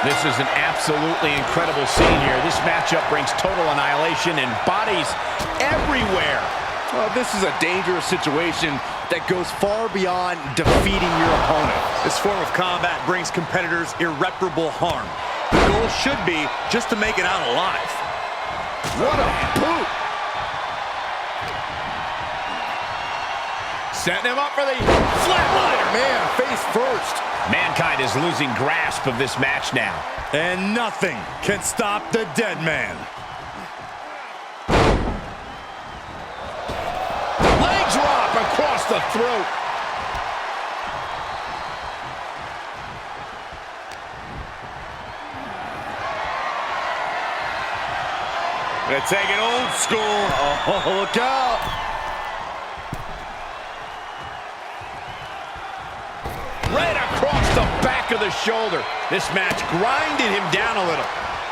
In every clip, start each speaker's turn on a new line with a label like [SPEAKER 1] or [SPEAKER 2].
[SPEAKER 1] This is an absolutely incredible scene here. This matchup brings total annihilation and bodies everywhere.
[SPEAKER 2] Well, this is a dangerous situation that goes far beyond defeating your opponent.
[SPEAKER 3] This form of combat brings competitors irreparable harm. The goal should be just to make it out alive.
[SPEAKER 2] What a boot!
[SPEAKER 1] Setting him up for the flatliner.
[SPEAKER 2] Man, face first.
[SPEAKER 1] Mankind is losing grasp of this match now.
[SPEAKER 3] And nothing can stop the dead man.
[SPEAKER 1] Leg drop across the throat.
[SPEAKER 3] Gonna take it old school.
[SPEAKER 2] Oh, look out.
[SPEAKER 1] Right across the back of the shoulder. This match grinded him down a little.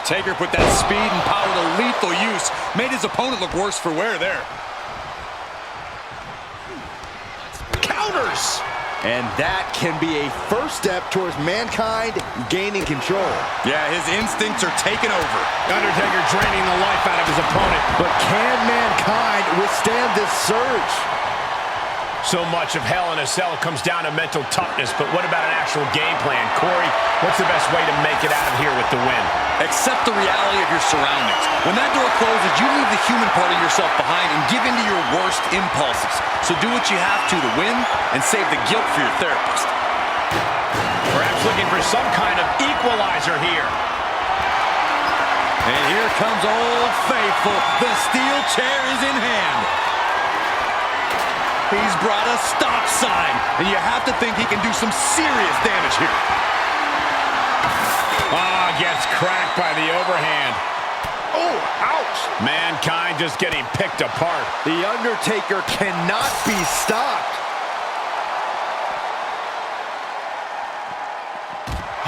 [SPEAKER 3] Taker put that speed and power to lethal use. Made his opponent look worse for wear there.
[SPEAKER 1] Counters.
[SPEAKER 2] And that can be a first step towards Mankind gaining control.
[SPEAKER 3] Yeah, his instincts are taking over.
[SPEAKER 1] Undertaker draining the life out of his opponent.
[SPEAKER 2] But can Mankind withstand this surge?
[SPEAKER 1] So much of Hell in a Cell comes down to mental toughness, but what about an actual game plan? Corey, what's the best way to make it out of here with the win?
[SPEAKER 3] Accept the reality of your surroundings. When that door closes, you leave the human part of yourself behind and give in to your worst impulses. So do what you have to win and save the guilt for your therapist.
[SPEAKER 1] Perhaps looking for some kind of equalizer here.
[SPEAKER 3] And here comes Old Faithful. The steel chair is in hand. He's brought a stop sign, and you have to think he can do some serious damage here.
[SPEAKER 1] Gets cracked by the overhand.
[SPEAKER 2] Oh, ouch!
[SPEAKER 1] Mankind just getting picked apart.
[SPEAKER 2] The Undertaker cannot be stopped.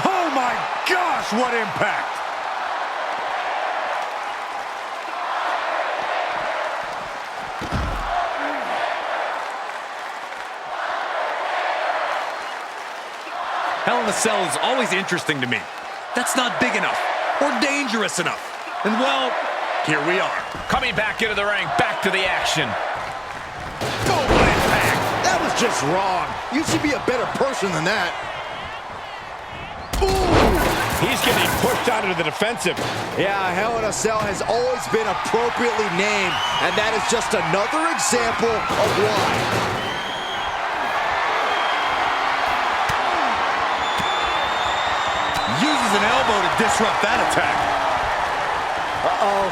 [SPEAKER 3] Oh my gosh, what impact! Hell in a Cell is always interesting to me. That's not big enough or dangerous enough. And well, here we are.
[SPEAKER 1] Coming back into the ring, back to the action.
[SPEAKER 2] Oh, what impact! That was just wrong. You should be a better person than that. Ooh!
[SPEAKER 1] He's getting pushed out into the defensive.
[SPEAKER 2] Yeah, Hell in a Cell has always been appropriately named, and that is just another example of why.
[SPEAKER 3] Uses an elbow to disrupt that attack.
[SPEAKER 2] Uh-oh.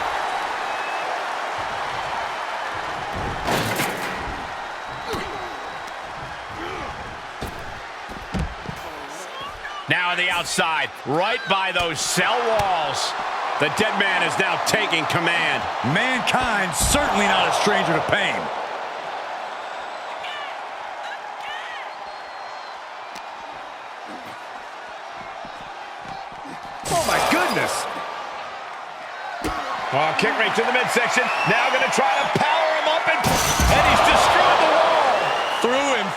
[SPEAKER 1] Now on the outside, right by those cell walls. The dead man is now taking command.
[SPEAKER 3] Mankind certainly not a stranger to pain.
[SPEAKER 2] Oh, my goodness.
[SPEAKER 1] Oh, kick right to the midsection. Now going to try to power him up, and he's destroyed the wall.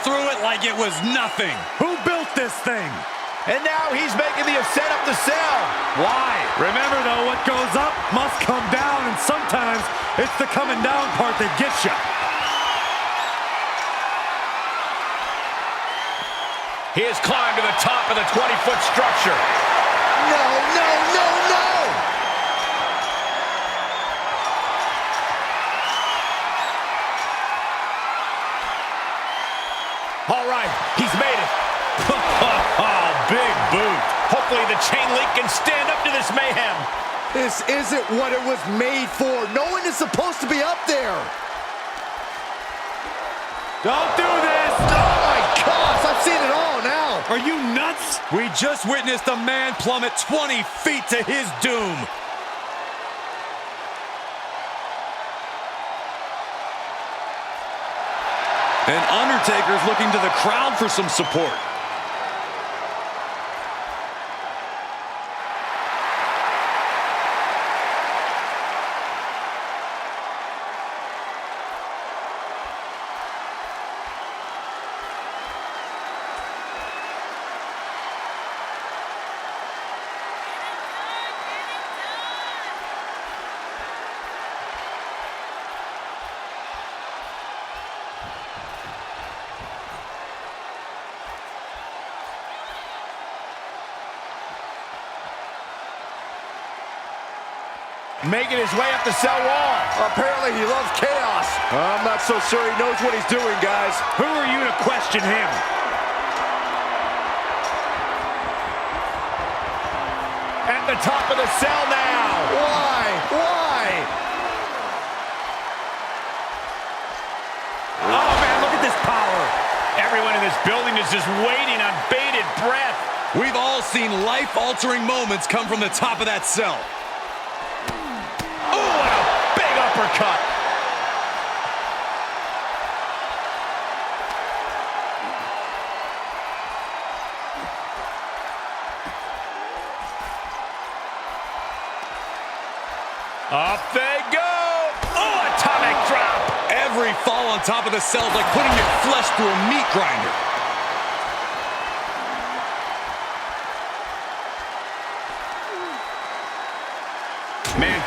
[SPEAKER 3] Threw it like it was nothing. Who built this thing?
[SPEAKER 1] And now he's making the ascent up the cell.
[SPEAKER 3] Why? Remember, though, what goes up must come down, and sometimes it's the coming down part that gets you.
[SPEAKER 1] He has climbed to the top of the 20-foot structure.
[SPEAKER 2] No, no, no, no!
[SPEAKER 1] All right, he's made it. Oh, big boot. Hopefully the chain link can stand up to this mayhem.
[SPEAKER 2] This isn't what it was made for. No one is supposed to be up there.
[SPEAKER 3] Don't do this!
[SPEAKER 2] Oh my gosh, I've seen it all now.
[SPEAKER 3] Are you nuts? We just witnessed a man plummet 20 feet to his doom. And Undertaker's looking to the crowd for some support.
[SPEAKER 1] making his way up the cell wall.
[SPEAKER 2] Apparently he loves chaos. I'm not so sure he knows what he's doing, guys.
[SPEAKER 1] Who are you to question him? At the top of the cell now.
[SPEAKER 2] Why? Why?
[SPEAKER 1] Oh, man, look at this power. Everyone in this building is just waiting on bated breath.
[SPEAKER 3] We've all seen life-altering moments come from the top of that cell.
[SPEAKER 1] Oh, what a big uppercut. Up they go. Oh, atomic drop.
[SPEAKER 3] Every fall on top of the cell is like putting your flesh through a meat grinder.
[SPEAKER 1] Man.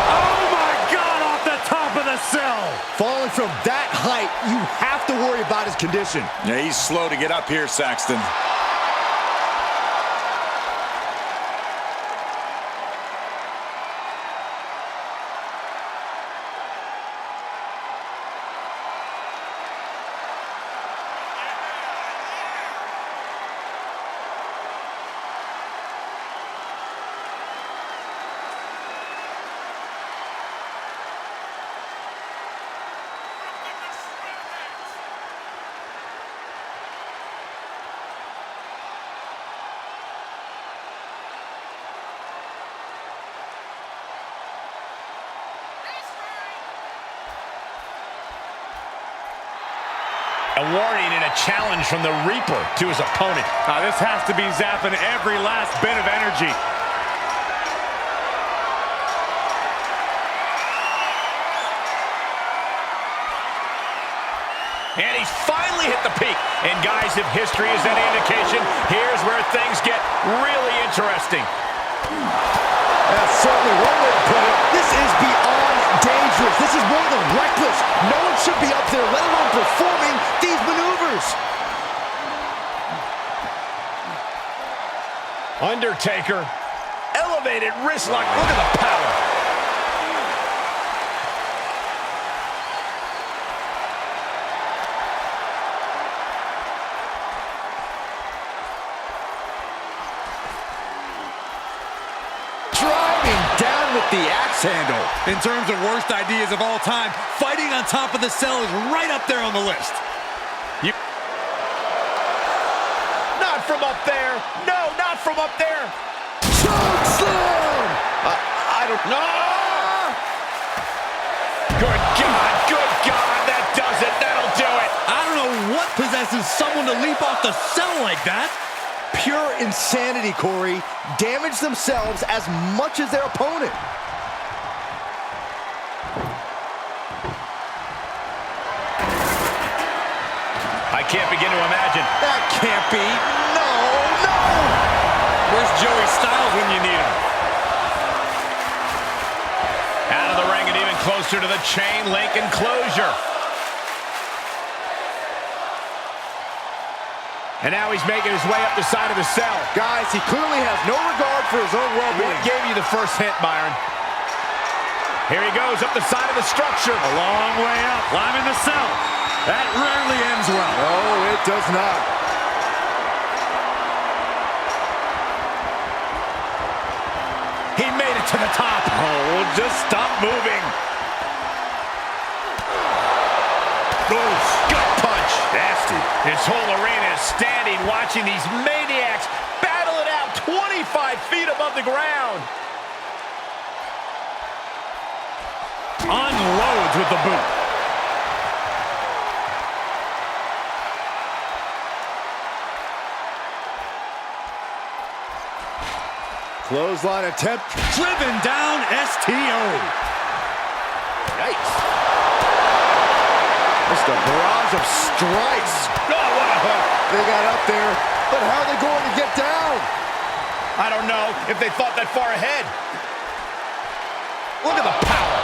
[SPEAKER 1] Oh, my God, off the top of the cell.
[SPEAKER 2] Falling from that height, you have to worry about his condition.
[SPEAKER 3] Yeah, he's slow to get up here, Saxton.
[SPEAKER 1] A warning and a challenge from the Reaper to his opponent. This has to be zapping every last bit of energy. And he's finally hit the peak. And guys, if history is any indication, here's where things get really interesting.
[SPEAKER 2] That's certainly one way to put it. This is beyond dangerous. This is more than reckless. No one should be up there, let alone performing these maneuvers.
[SPEAKER 1] Undertaker, elevated wrist lock. Look at the power.
[SPEAKER 2] The axe handle.
[SPEAKER 3] In terms of worst ideas of all time, fighting on top of the cell is right up there on the list.
[SPEAKER 1] Not from up there. No, not from up there.
[SPEAKER 2] Choke slam! I don't know.
[SPEAKER 1] Good God, that does it. That'll do it.
[SPEAKER 3] I don't know what possesses someone to leap off the cell like that.
[SPEAKER 2] Pure insanity, Corey. Damage themselves as much as their opponent.
[SPEAKER 1] I can't begin to imagine.
[SPEAKER 2] That can't be. No, no.
[SPEAKER 3] Where's Joey Styles when you need him?
[SPEAKER 1] Out of the ring and even closer to the chain link enclosure. And now he's making his way up the side of the cell.
[SPEAKER 2] Guys, he clearly has no regard for his own well-being.
[SPEAKER 1] What gave you the first hint, Byron? Here he goes up the side of the structure. A long way up, climbing the cell. That rarely ends well.
[SPEAKER 2] No, it does not.
[SPEAKER 1] He made it to the top. Oh, just stop moving. Gut punch. Nasty. This whole arena is standing watching these maniacs battle it out 25 feet above the ground. Unloads with the boot.
[SPEAKER 2] Clothesline attempt.
[SPEAKER 1] Driven down STO.
[SPEAKER 2] Yikes. Just a barrage of strikes.
[SPEAKER 1] Oh, what a hook.
[SPEAKER 2] They got up there, but how are they going to get down?
[SPEAKER 1] I don't know if they thought that far ahead. Look at the power.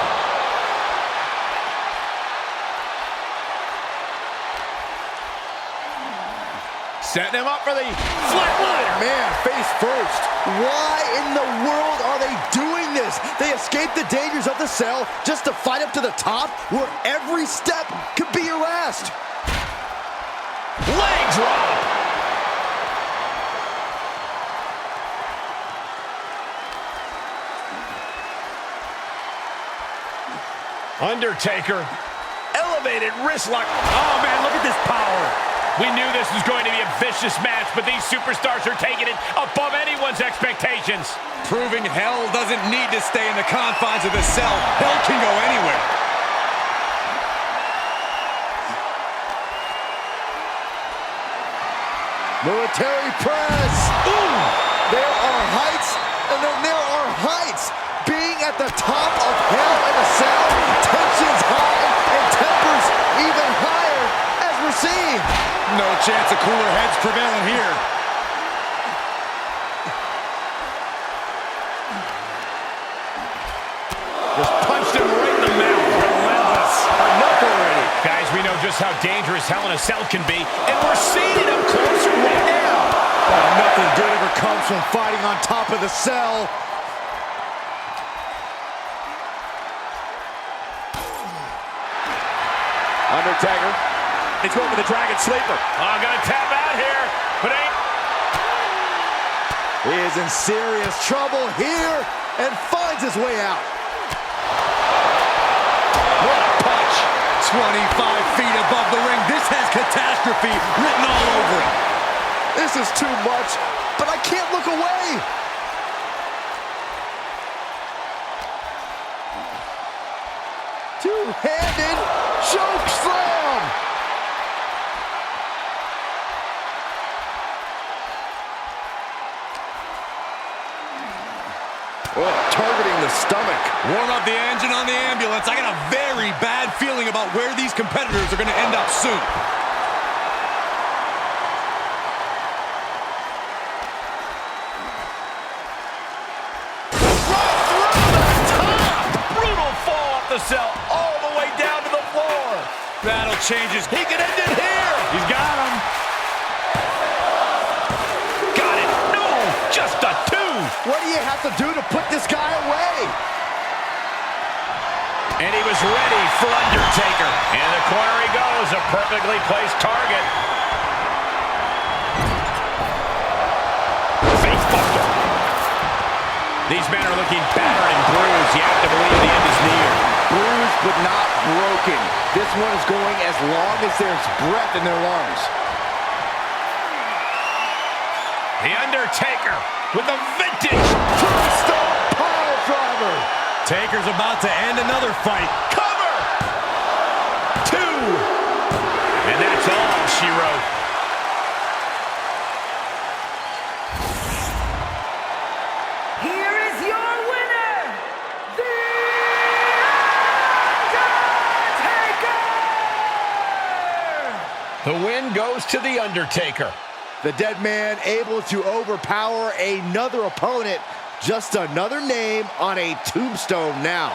[SPEAKER 1] Setting him up for the flatliner.
[SPEAKER 2] Man, face first. Why in the world are they doing this? They escaped the dangers of the cell just to fight up to the top where every step could be harassed.
[SPEAKER 1] Leg drop. Undertaker. Elevated wrist lock. Oh, man, look at this power. We knew this was going to be a vicious match, but these superstars are taking it above anyone's expectations.
[SPEAKER 3] Proving hell doesn't need to stay in the confines of the cell. Hell can go anywhere.
[SPEAKER 2] Military press. Ooh! There are heights, and then there are heights. Being at the top of hell in a cell, tensions high and tempers even higher, as we're seeing.
[SPEAKER 3] No chance of cooler heads prevailing here.
[SPEAKER 1] Just punched him right in the mouth. Relentless.
[SPEAKER 2] Enough already.
[SPEAKER 1] Guys, we know just how dangerous Hell in a Cell can be, and we're seeing it up close right now.
[SPEAKER 2] Oh, nothing good ever comes from fighting on top of the cell.
[SPEAKER 1] Undertaker. He's going for the Dragon Sleeper. I'm gonna tap out here, but ain't.
[SPEAKER 2] He is in serious trouble here and finds his way out.
[SPEAKER 1] What a punch.
[SPEAKER 3] 25 feet above the ring. This has catastrophe written all over it.
[SPEAKER 2] This is too much, but I can't look away. Two-handed choke slam. Oh, targeting the stomach.
[SPEAKER 3] Warm up the engine on the ambulance. I got a very bad feeling about where these competitors are going to end up soon.
[SPEAKER 1] The cell all the way down to the floor.
[SPEAKER 3] Battle changes.
[SPEAKER 1] He can end it here.
[SPEAKER 3] He's got him.
[SPEAKER 1] Got it. No, just a two.
[SPEAKER 2] What do you have to do to put this guy away?
[SPEAKER 1] And he was ready for Undertaker. In the corner he goes, a perfectly placed target. Facebuster. These men are looking battered and bruised. You have to believe the end is near.
[SPEAKER 2] Bruised but not broken. This one is going as long as there's breath in their lungs.
[SPEAKER 1] The Undertaker with a vintage
[SPEAKER 2] Tombstone pile driver.
[SPEAKER 3] Taker's about to end another fight.
[SPEAKER 1] cover. Two. And that's all she wrote.
[SPEAKER 4] Here is your winner, The Undertaker!
[SPEAKER 1] The win goes to The Undertaker.
[SPEAKER 2] The dead man able to overpower another opponent. Just another name on a tombstone now.